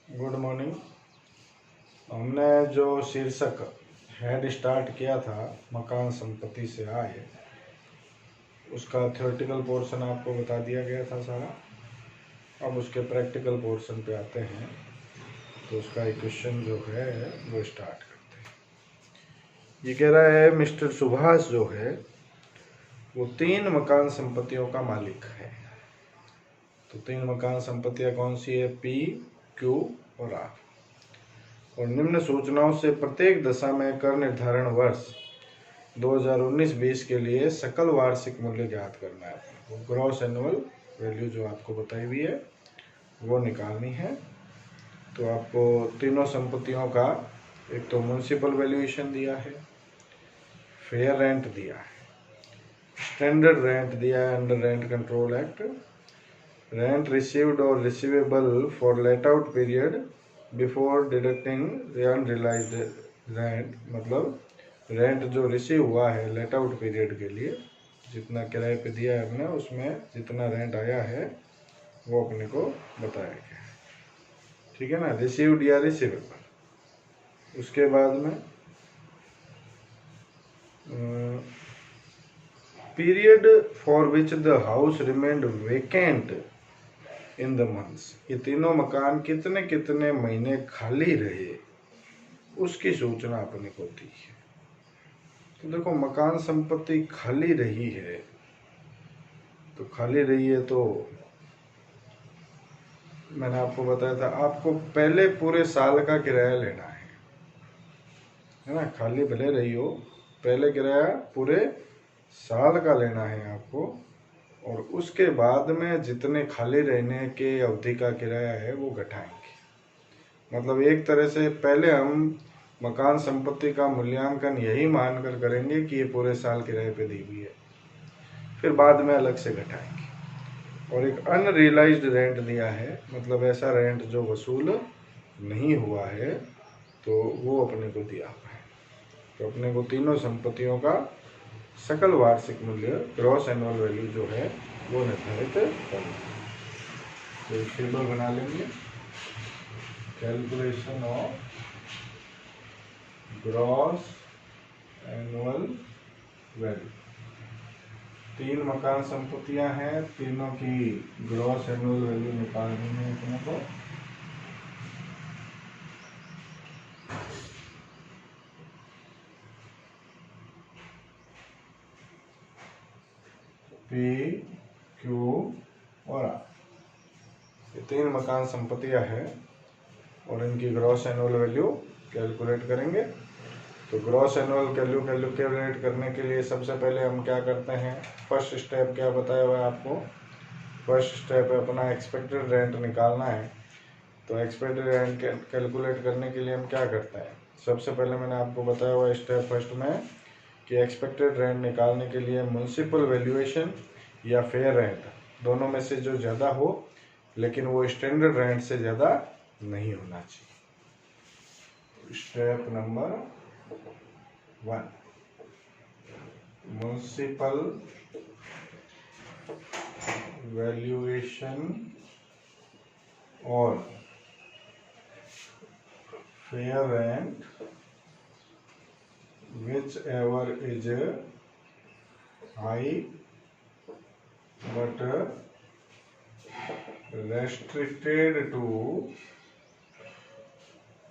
Good morning. हमने जो शीर्षक हेड स्टार्ट किया था मकान संपत्ति से आय, उसका थ्योरेटिकल पोर्शन आपको बता दिया गया था सारा। अब उसके प्रैक्टिकल पोर्शन पे आते हैं, तो उसका एक क्वेश्चन जो है वो स्टार्ट करते हैं। ये कह रहा है मिस्टर सुभाष जो है वो 3 मकान संपत्तियों का मालिक है। तो 3 मकान संपत्तियां कौन सी है? पी, क्यू और आर। और निम्न सूचनाओं से प्रत्येक दशा में कर निर्धारण वर्ष 2019-20 के लिए सकल वार्षिक मूल्य ज्ञात करना है। वो ग्रॉस एनुअल वैल्यू जो आपको बताई हुई है वो निकालनी है। तो आपको तीनों संपत्तियों का एक तो म्युनिसिपल वैल्यूएशन दिया है, फेयर रेंट दिया है, स्टैंडर्ड रेंट दिया है under rent control act, rent received और receivable for let out period before deducting unrealized rent, मतलब रेंट जो रिसीव हुआ है लेट आउट पीरियड के लिए, जितना किराए पे दिया है हमने उसमें जितना रेंट आया है वो अपने को बताया गया है। ठीक है ना, रिसीव्ड या रिसीवेबल। उसके बाद में period for which the house remained vacant in the months, ये तीनों मकान कितने कितने महीने खाली रहे उसकी सूचना अपने को दी है। तो देखो, मकान संपत्ति खाली रही है तो खाली रही है तो मैंने आपको बताया था आपको पहले पूरे साल का किराया लेना है ना। खाली भले रही हो, पहले किराया पूरे साल का लेना है आपको, और उसके बाद में जितने खाली रहने के अवधि का किराया है वो घटाएंगे। मतलब एक तरह से पहले हम मकान संपत्ति का मूल्यांकन यही मानकर करेंगे कि ये पूरे साल किराए पे दी हुई है, फिर बाद में अलग से घटाएंगे। और एक अनरियलाइज्ड रेंट दिया है, मतलब ऐसा रेंट जो वसूल नहीं हुआ है, तो वो अपने को दिया हुआ है। तो अपने को तीनों संपत्तियों का सकल वार्षिक मूल्य ग्रॉस एनुअल वैल्यू जो है वो निर्धारित करना है। तो टेबल बना लेंगे, calculation of gross annual value. 3 मकान संपत्तियां हैं, तीनों की ग्रॉस एनुअल वैल्यू निकालनी है अपने को। पी, क्यू और आर, ये 3 मकान संपत्तियां हैं और इनकी ग्रॉस एनुअल वैल्यू कैलकुलेट करेंगे। तो ग्रॉस एनुअल वैल्यू कैलकुलेट करने के लिए सबसे पहले हम क्या करते हैं, फर्स्ट स्टेप क्या बताया हुआ है आपको। फर्स्ट स्टेप है अपना एक्सपेक्टेड रेंट निकालना है। तो एक्सपेक्टेड रेंट कैलकुलेट करने के लिए हम क्या करते हैं, सबसे पहले मैंने आपको बताया हुआ स्टेप फर्स्ट में कि एक्सपेक्टेड रेंट निकालने के लिए म्युनिसिपल वैल्यूएशन या फेयर रेंट दोनों में से जो ज़्यादा हो, लेकिन वो स्टैंडर्ड रेंट से ज़्यादा नहीं होना चाहिए। स्टेप नंबर 1, म्युनिसिपल वैल्यूएशन और fair rent whichever is high but restricted to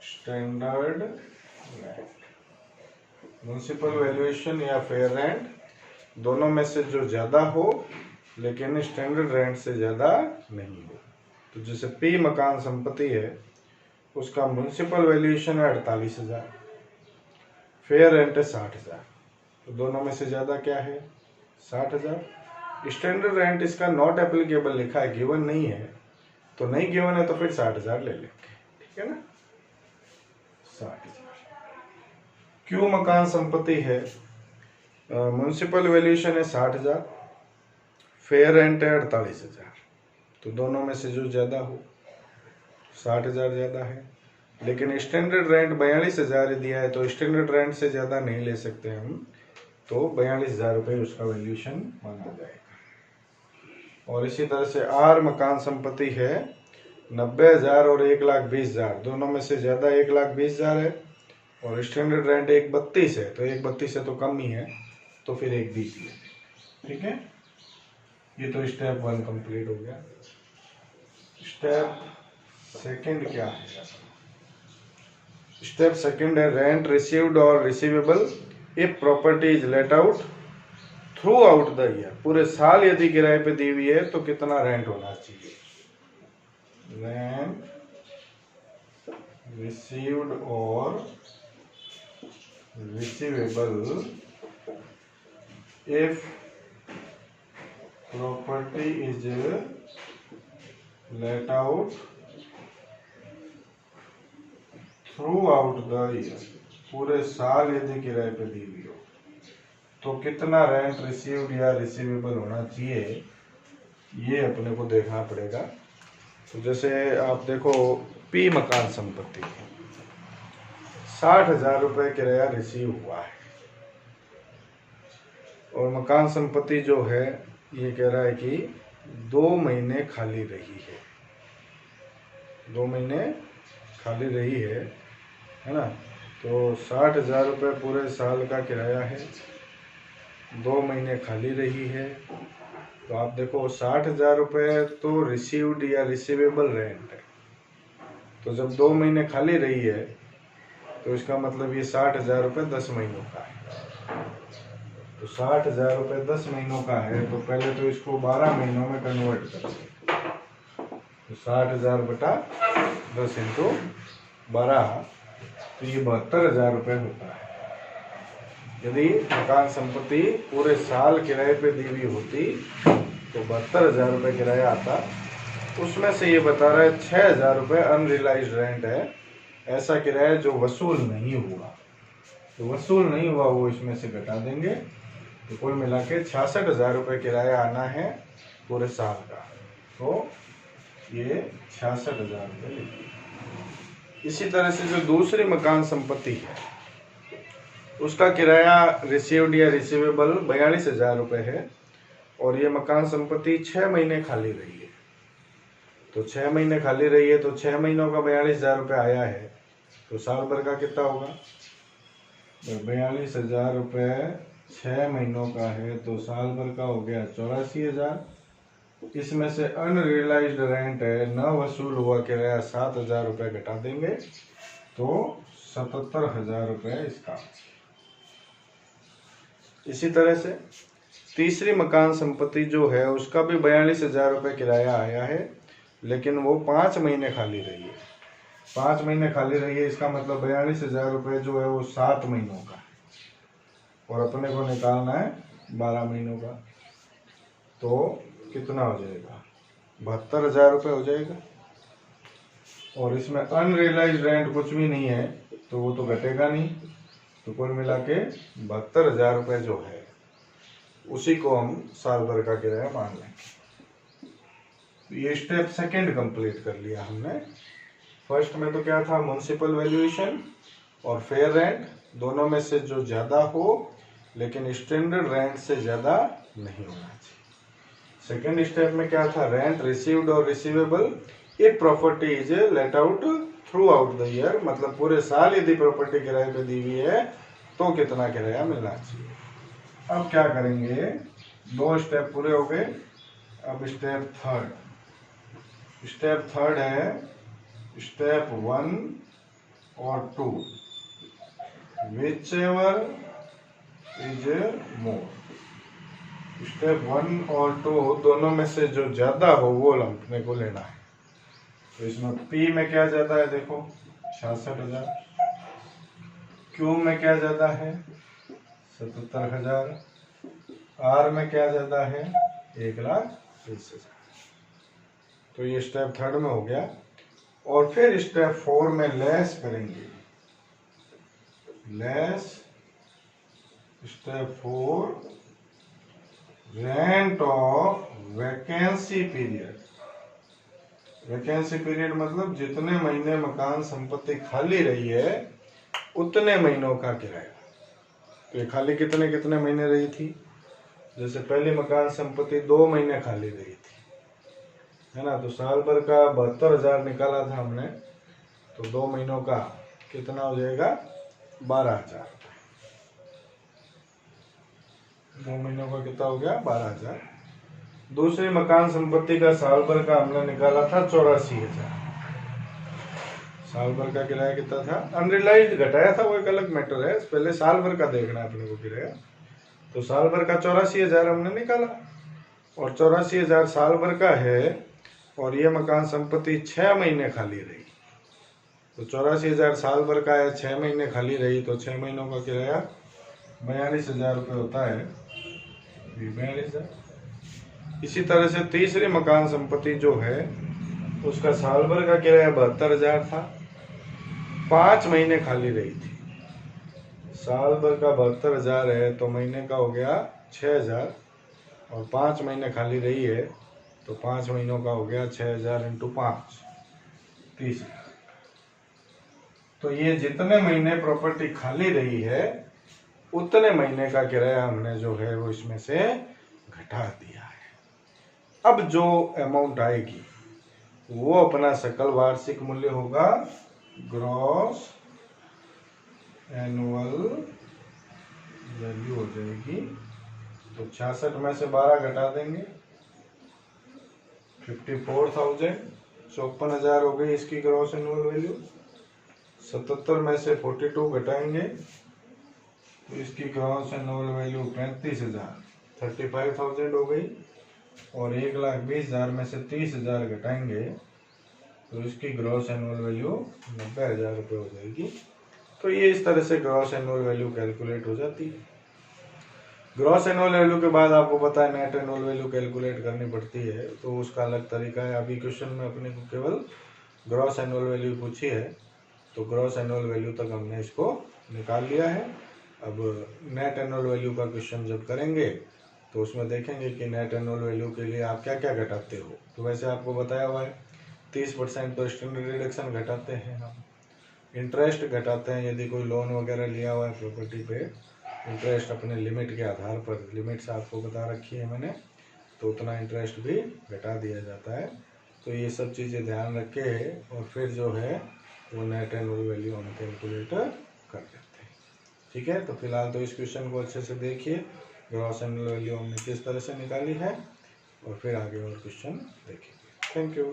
standard rent। Municipal valuation या फेयर रेंट दोनों में से जो ज़्यादा हो लेकिन स्टैंडर्ड रेंट से ज़्यादा नहीं हो। तो जैसे पी मकान संपत्ति है, उसका म्युनिसिपल वैल्यूएशन है 48,000, फेयर रेंट है 60,000, तो दोनों में से ज़्यादा क्या है? 60,000। स्टैंडर्ड रेंट इसका नॉट एप्लीकेबल लिखा है, गिवन नहीं है, तो नहीं गिवन है तो फिर 60,000 ले लेंगे। ठीक है ना, 60,000। क्यों मकान संपत्ति है, म्युनिसिपल वैल्यूएशन है 60,000, फेयर रेंट है 48,000, तो दोनों में से जो ज़्यादा हो, 60,000 ज़्यादा है, लेकिन स्टैंडर्ड रेंट 42,000 दिया है, तो स्टैंडर्ड रेंट से ज़्यादा नहीं ले सकते हम, तो 42,000 रुपये उसका वैल्यूएशन माना जाएगा। और इसी तरह से आर मकान संपत्ति है, 90,000 और 1,20,000 दोनों में से ज़्यादा 1,20,000 है, और स्टैंडर्ड रेंट 1,32 है, तो 1,32 से तो कम ही है, तो फिर 1,20 ले। ठीक है, ये तो स्टेप 1 कंप्लीट हो गया। स्टेप सेकंड क्या है? स्टेप सेकंड है रेंट रिसीव्ड और receivable if property is let out through out the year. पूरे साल यदि किराए पे दी हुई है तो कितना रेंट होना चाहिए? रेंट रिसीव्ड और receivable if property is let out through out the year. पूरे साल यदि किराए पे दी हुई हो तो कितना रेंट रिसीव्ड या रिसीवेबल होना चाहिए, ये अपने को देखना पड़ेगा। तो जैसे आप देखो, पी मकान संपत्ति 60,000 रुपये किराया रिसीव हुआ है, और मकान संपत्ति जो है ये कह रहा है कि 2 महीने खाली रही है, 2 महीने खाली रही है ना। तो 60,000 रुपये पूरे साल का किराया है, 2 महीने खाली रही है। तो आप देखो 60,000 रुपये तो रिसीव्ड या रिसीवेबल रेंट है, तो जब 2 महीने खाली रही है तो इसका मतलब ये 60,000 रुपये 10 महीनों का है। तो 60,000 रुपये 10 महीनों का है, तो पहले तो इसको 12 महीनों में कन्वर्ट कर दें। तो 60,000 बटा 10 इंटू 12, तो ये 72,000 रुपये होता है। यदि मकान संपत्ति पूरे साल किराए पे दी हुई होती तो 72,000 रुपये किराया आता। उसमें से ये बता रहा है 6,000 रुपये अनरियलाइज्ड रेंट है, ऐसा किराया जो वसूल नहीं हुआ। तो वसूल नहीं हुआ वो इसमें से घटा देंगे, तो कुल मिला के 66,000 रुपये किराया आना है पूरे साल का। तो ये 66,000 रुपये लिखिए। इसी तरह से जो दूसरी मकान संपत्ति है उसका किराया रिसीव्ड या रिसीवेबल 42,000 रुपये है, और ये मकान संपत्ति 6 महीने खाली रही है। तो 6 महीने खाली रही है तो 6 महीनों का 42,000 रुपये आया है, तो साल भर का कितना होगा? 42,000 रुपये 6 महीनों का है, तो साल भर का हो गया 84,000। इसमें से अनरियलाइज्ड रेंट है, न वसूल हुआ किराया 7,000 रुपये घटा देंगे, तो 77,000 रुपये इसका। इसी तरह से तीसरी मकान संपत्ति जो है उसका भी 42,000 रुपये किराया आया है, लेकिन वो 5 महीने खाली रही है। 5 महीने खाली रही है, इसका मतलब 42,000 रुपये जो है वो 7 महीनों का है, और अपने को निकालना है 12 महीनों का। तो कितना हो जाएगा? 72,000 रुपये हो जाएगा। और इसमें अनरियलाइज्ड रेंट कुछ भी नहीं है, तो वो तो घटेगा नहीं। तो कुल मिला के 72,000 रुपये जो है उसी को हम साल भर का किराया मान लेंगे। तो ये स्टेप सेकंड कंप्लीट कर लिया हमने। फर्स्ट में तो क्या था? म्युनिसिपल वैल्यूएशन और फेयर रेंट, दोनों में से जो ज़्यादा हो लेकिन स्टैंडर्ड रेंट से ज़्यादा नहीं होना चाहिए। सेकंड स्टेप में क्या था? रेंट रिसीव्ड और receivable if property is let out through out the year, मतलब पूरे साल यदि प्रॉपर्टी किराए पे दी हुई है तो कितना किराया मिलना चाहिए। अब क्या करेंगे? 2 स्टेप पूरे हो गए। अब स्टेप थर्ड। स्टेप थर्ड है स्टेप 1 और 2, which ever is more. Step 1 और 2 दोनों में से जो ज्यादा हो वो अपने को लेना है। तो इसमें पी में क्या ज्यादा है? देखो 66,000। क्यू में क्या ज्यादा है? 77,000। आर में क्या ज्यादा है? 1,20,000। तो ये स्टेप थर्ड में हो गया। और फिर स्टेप 4 में लेस करेंगे। Less step 4 rent of vacancy period. Vacancy period मतलब जितने महीने मकान संपत्ति खाली रही है उतने महीनों का किराया। तो ये खाली कितने कितने महीने रही थी? जैसे पहली मकान संपत्ति 2 महीने खाली रही थी, है ना। तो साल भर का 72,000 निकाला था हमने, तो 2 महीनों का कितना हो जाएगा 12,000। 2 महीनों का कितना हो गया 12,000। दूसरी मकान संपत्ति का साल भर का हमने निकाला था 84,000। साल भर का किराया कितना था, अनरिलाइज्ड घटाया था, वो एक अलग मैटर है, पहले साल भर का देखना है अपने को किराया। तो साल भर का 84,000 हमने निकाला, और 84,000 साल भर का है, और ये मकान संपत्ति 6 महीने खाली रही। तो 84,000 साल भर का है, 6 महीने खाली रही, तो 6 महीनों का किराया 42,000 रुपये होता है, 42,000। इसी तरह से तीसरी मकान संपत्ति जो है उसका साल भर का किराया 72,000 था, 5 महीने खाली रही थी। साल भर का 72,000 है, तो महीने का हो गया 6,000, और 5 महीने खाली रही है, तो 5 महीनों का हो गया 6,000 इंटू 5, 30,000। तो ये जितने महीने प्रॉपर्टी खाली रही है उतने महीने का किराया हमने जो है वो इसमें से घटा दिया है। अब जो अमाउंट आएगी वो अपना सकल वार्षिक मूल्य होगा, ग्रॉस एनुअल वैल्यू हो जाएगी। तो 66 में से 12 घटा देंगे, 54,000, 54,000 हो गई इसकी ग्रॉस एनुअल वैल्यू। 77 में से 42 घटाएंगे, तो इसकी ग्रॉस एनुअल वैल्यू 35,000, 35,000 हो गई। और 1,20,000 में से 30,000 घटाएंगे, तो इसकी ग्रॉस एनुअल वैल्यू 90,000 रुपये हो जाएगी। तो ये इस तरह से ग्रॉस एनुअल वैल्यू कैलकुलेट हो जाती है। ग्रॉस एनुअल वैल्यू के बाद आपको पता है नेट एनुअल वैल्यू कैलकुलेट करनी पड़ती है, तो उसका अलग तरीका है। अभी क्वेश्चन में अपने को केवल ग्रॉस एनुअल वैल्यू पूछी है, तो ग्रॉस एनुअल वैल्यू तक हमने इसको निकाल लिया है। अब नेट एनुअल वैल्यू का क्वेश्चन जब करेंगे तो उसमें देखेंगे कि नेट एनुअल वैल्यू के लिए आप क्या क्या घटाते हो। तो वैसे आपको बताया हुआ है 30% तो स्टैंडर्ड डिडक्शन घटाते हैं हम, इंटरेस्ट घटाते हैं, यदि कोई लोन वगैरह लिया हुआ है प्रॉपर्टी पे, इंटरेस्ट अपने लिमिट के आधार पर, लिमिट्स आपको बता रखी है मैंने, तो उतना इंटरेस्ट भी घटा दिया जाता है। तो ये सब चीज़ें ध्यान रख के और फिर जो है वो नेट एनुअल वैल्यू हम कैलकुलेट कर लेते हैं। ठीक है, तो फिलहाल तो इस क्वेश्चन को अच्छे से देखिए, ग्रॉस एनुअल वैल्यू हमने किस तरह से निकाली है, और फिर आगे और क्वेश्चन देखेंगे। Thank you.